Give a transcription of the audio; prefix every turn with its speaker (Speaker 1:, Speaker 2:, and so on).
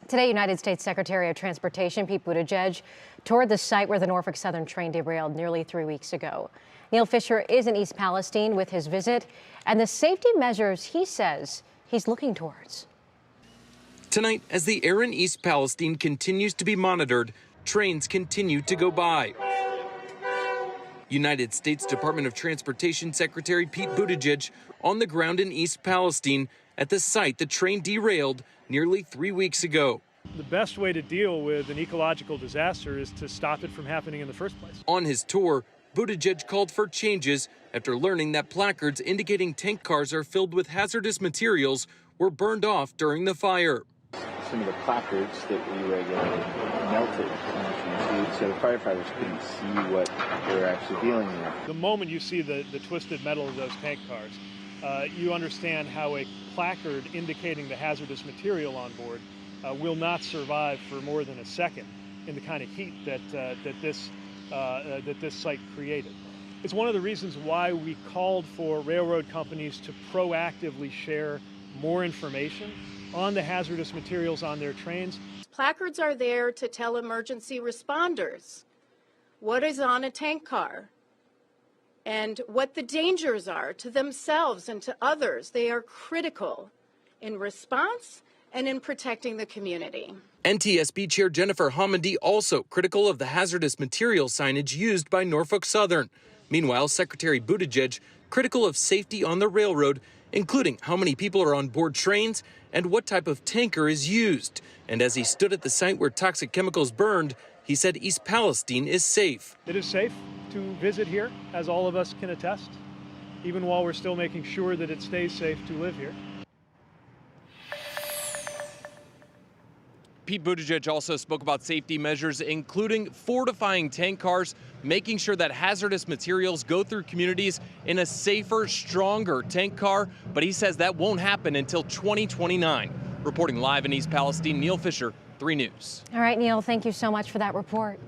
Speaker 1: Today, United States Secretary of Transportation Pete Buttigieg toured the site where the Norfolk Southern train derailed nearly 3 weeks ago. Neil Fisher is in East Palestine with his visit and the safety measures he says he's looking towards.
Speaker 2: Tonight, as the air in East Palestine continues to be monitored, trains continue to go by. United States Department of Transportation Secretary Pete Buttigieg on the ground in East Palestine at the site the train derailed nearly 3 weeks ago.
Speaker 3: The best way to deal with an ecological disaster is to stop it from happening in the first place.
Speaker 2: On his tour, Buttigieg called for changes after learning that placards indicating tank cars are filled with hazardous materials were burned off during the fire.
Speaker 4: Some of the placards that we regularly melted, so the firefighters couldn't see what they were actually dealing with.
Speaker 3: The moment you see the twisted metal of those tank cars, you understand how a placard indicating the hazardous material on board will not survive for more than a second in the kind of heat that this site created. It's one of the reasons why we called for railroad companies to proactively share more information on the hazardous materials on their trains.
Speaker 5: Placards are there to tell emergency responders what is on a tank car and what the dangers are to themselves and to others. They are critical in response and in protecting the community.
Speaker 2: NTSB Chair Jennifer Homendy also critical of the hazardous material signage used by Norfolk Southern. Meanwhile, Secretary Buttigieg critical of safety on the railroad, including how many people are on board trains and what type of tanker is used. And as he stood at the site where toxic chemicals burned, he said East Palestine is safe.
Speaker 3: It is safe to visit here, as all of us can attest, even while we're still making sure that it stays safe to live here.
Speaker 6: Pete Buttigieg also spoke about safety measures, including fortifying tank cars, making sure that hazardous materials go through communities in a safer, stronger tank car. But he says that won't happen until 2029. Reporting live in East Palestine, Neil Fisher, 3 News.
Speaker 1: All right, Neil, thank you so much for that report.